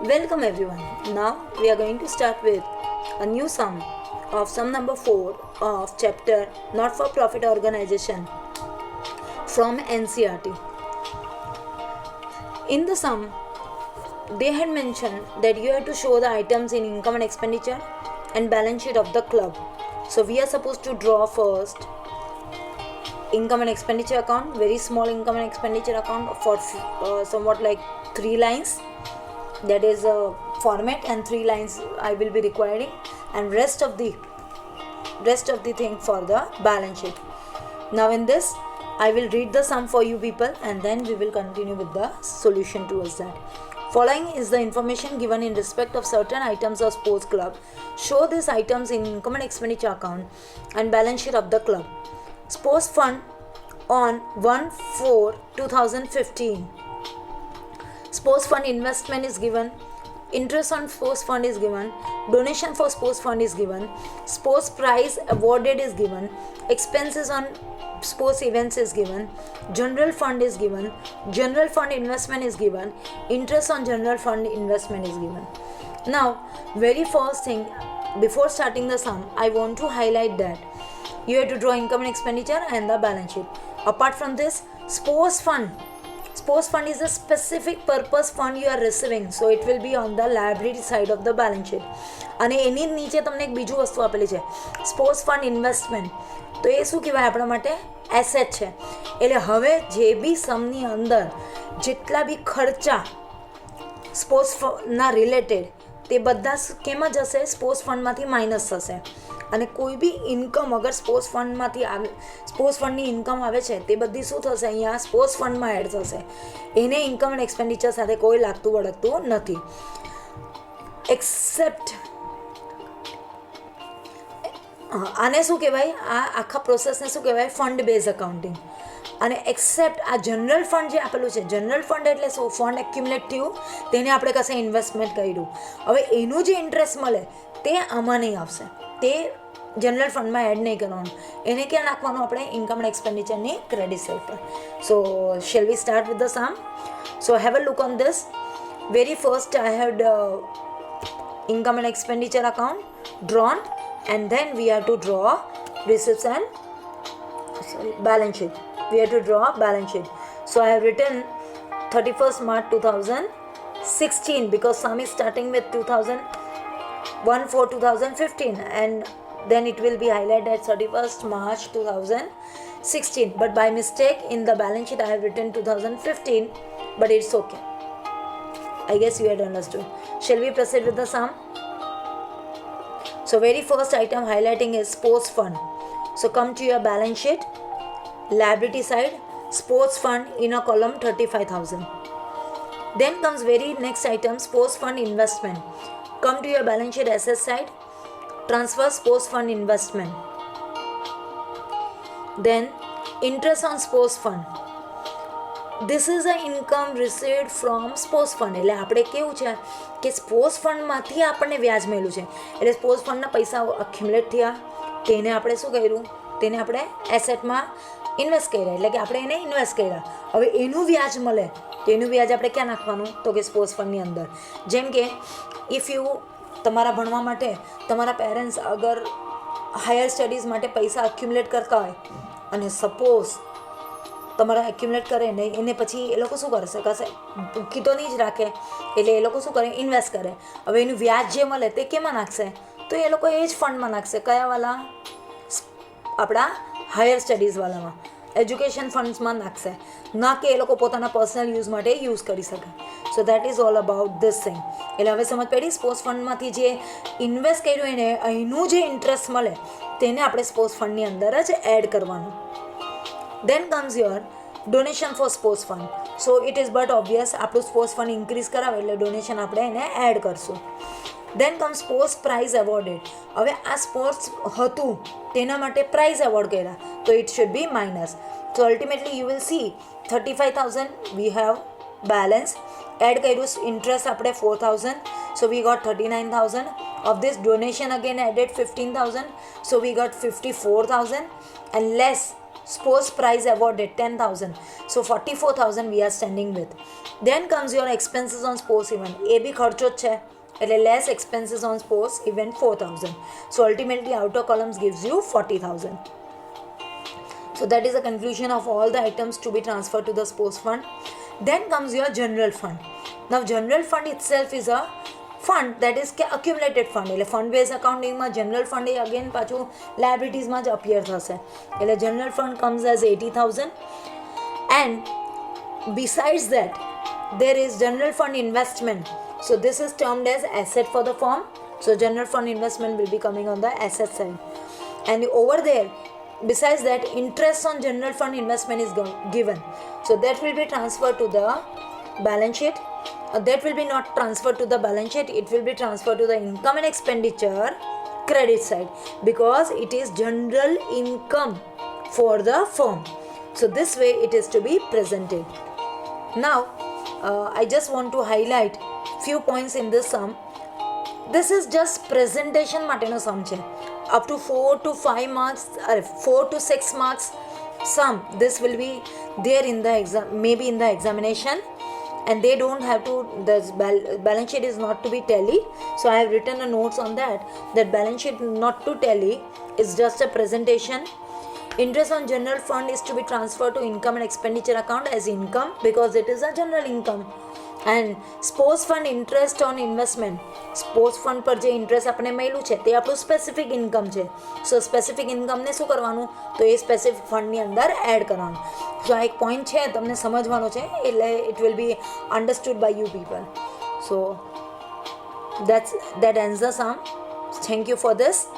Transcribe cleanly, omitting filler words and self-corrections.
Welcome everyone. Now we are going to start with a new sum of sum number 4 of chapter Not for Profit Organization from NCERT. In the sum, they had mentioned that you have to show the items in income and expenditure and balance sheet of the club. So we are supposed to draw first income and expenditure account, very small income and expenditure account for somewhat like 3 lines. That is a format and 3 lines I will be requiring, and rest of the thing for the balance sheet. Now in this I will read the sum for you people, and then we will continue with the solution towards that. Following is the information given in respect of certain items of sports club. Show these items in income and expenditure account and balance sheet of the club. Sports fund on 1/4/2015. Sports fund investment is given, interest on sports fund is given, donation for sports fund is given, sports prize awarded is given, expenses on sports events is given, general fund is given, general fund investment is given, interest on general fund investment is given. Now, very first thing, before starting the sum, I want to highlight that you have to draw income and expenditure and the balance sheet. Apart from this, sports fund is a specific purpose fund you are receiving, so it will be on the liability side of the balance sheet. અને એની નીચે તમને એક બીજું વસ્તુ આપેલી છે, sports fund investment. તો એ શું કહેવાય, આપણા માટે એસેટ છે. એટલે હવે જે બી સમની અંદર જેટલા બી ખર્ચા સ્પોર્ટ્સના રિલેટેડ તે બધા કેમાં જશે, સ્પોર્ટ્સ ફંડમાંથી માઇનસ થશે. અને કોઈ બી ઇન્કમ અગર સ્પોર્ટ્સ ફંડમાંથી આવે, સ્પોર્ટ્સ ફંડની ઇન્કમ આવે છે તે બધી શું થશે, અહીંયા સ્પોર્ટ્સ ફંડમાં એડ થશે. એને ઇન્કમ એન્ડ એક્સપેન્ડિચર સાથે કોઈ લાગતું વળગતું નથી. એક્સેપ્ટ આને શું કહેવાય, આ આખા પ્રોસેસને શું કહેવાય, ફંડ બેઝ અકાઉન્ટિંગ. અને એક્સેપ્ટ આ જનરલ ફંડ જે આપેલું છે, જનરલ ફંડ એટલે શું, ફંડ એક્યુમ્યુલેટ થયું, તેને આપણે કશે ઇન્વેસ્ટમેન્ટ કર્યું, હવે એનું જે ઇન્ટરેસ્ટ મળે તે આમાં નહીં આવશે, તે જનરલ ફંડમાં એડ નહીં કરવાનું, એને ક્યાં નાખવાનું, આપણે ઇન્કમ એન્ડ એક્સપેન્ડિચરની ક્રેડિટ સાઇડ પર. So shall we start with the sum. So have a look on this. Very first I had income and expenditure account drawn, and then we have to draw receipts and balance sheet. We have to draw balance sheet. So I have written 31st March 2016 because sum is starting with 1/4/2015, and then it will be highlighted at 31st March 2016. But by mistake in the balance sheet I have written 2015, but it's okay. I guess you had understood. Shall we proceed with the sum? So very first item highlighting is sports fund. So come to your balance sheet, liability side, sports fund in a column 35,000. Then comes very next item, sports fund investment. Come to your balance sheet asset side, transfer sports fund investment. Then interest on sports fund. This is a income received from sports fund. એટલે આપણે કેવું છે કે sports ફંડમાંથી આપણને વ્યાજ મળ્યું છે, એટલે સ્પોર્ટ્સ ફંડના પૈસા અક્યુમ્યુલેટ થયા, તેને આપણે શું કર્યું, તેને આપણે એસેટમાં ઇન્વેસ્ટ કર્યા, એટલે કે આપણે એને ઇન્વેસ્ટ કર્યા. હવે એનું વ્યાજ મળે તો એનું વ્યાજ આપણે ક્યાં નાખવાનું, તો કે સ્પોર્ટ્સ ફંડની અંદર. જેમ કે ઇફ યુ તમારા ભણવા માટે તમારા પેરેન્ટ્સ અગર હાયર સ્ટડીઝ માટે પૈસા અક્યુમ્યુલેટ કરતા હોય, અને સપોઝ તમારા એક્યુમ્યુલેટ કરે ને એને પછી એ લોકો શું કરશે, કશે મૂકી તો નહીં જ રાખે, એટલે એ લોકો શું કરે, ઇન્વેસ્ટ કરે. હવે એનું વ્યાજ જે મળે તે કેમાં નાખશે, તો એ લોકો એ જ ફંડમાં નાખશે. કયાવાળા, આપણા હાયર સ્ટડીઝવાળામાં, એજ્યુકેશન ફંડ્સમાં નાખશે, ના કે એ લોકો પોતાના પર્સનલ યુઝ માટે યુઝ કરી શકે. So that is all about this thing. એટલે હવે સમજ પડી, સ્પોર્ટ્સ ફંડમાંથી જે ઇન્વેસ્ટ કર્યું એને અહીંનું જે ઇન્ટરેસ્ટ મળે તેને આપણે સ્પોર્ટ્સ ફંડની અંદર જ એડ કરવાનું. Then comes your donation for sports fund. So it is but obvious, આપણું સ્પોર્ટ્સ ફંડ ઇન્ક્રીઝ કરાવે એટલે ડોનેશન આપણે એને એડ કરશું. Then comes sports prize awarded. હવે આ સ્પોર્ટ્સ હતું તેના માટે પ્રાઇઝ એવોર્ડ કર્યા, તો it should be minus. So ultimately you will see 35,000 we have balance, add કર્યું ઇન્ટરેસ્ટ આપણે 4,000, so we got 39,000. Of this donation again added 15,000, so we got 54,000, and less Suppose prize awarded 10,000. So 44,000 we are standing with. Then comes your expenses on sports event. એ બી ખર્ચો જ છે એટલે less expenses on sports event 4,000. So ultimately outer columns gives you 40,000. So that is the conclusion of all the items to be transferred to the sports fund. Then comes your general fund. Now general fund itself is a fund that is accumulated fund. એટલે fund base અકાઉન્ટિંગમાં general fund એ again પાછું લાયબિલિટીઝમાં જ appear થશે. એટલે general fund comes as 80,000. And besides that there is general fund investment. So this is termed as asset for the firm. So general fund investment will be coming on the asset side. And over there, besides that, interest on general fund investment is given. So that will be transferred to the balance sheet. That will be not transferred to the balance sheet. It will be transferred to the income and expenditure credit side because it is general income for the firm. So this way it is to be presented. Now I just want to highlight few points in this sum. This is just presentation માટેનો sum છે. Up to 4 to 5 marks or 4 to 6 marks sum, this will be there in the exam, maybe in the examination, and they don't have to, the balance sheet is not to be tally. So I have written a notes on that balance sheet not to tally is just a presentation. Interest on general fund is to be transferred to income and expenditure account as income because it is a general income. And sports fund interest on investment, sports fund પર જે interest આપણે મળ્યું છે તે આપણું specific income છે. સો specific ઇન્કમને શું કરવાનું તો એ સ્પેસિફિક ફંડની અંદર એડ કરવાનું. સો આ એક પોઈન્ટ છે તમને સમજવાનો છે એટલે it will be understood by you people. So that ends the sum. Thank you for this.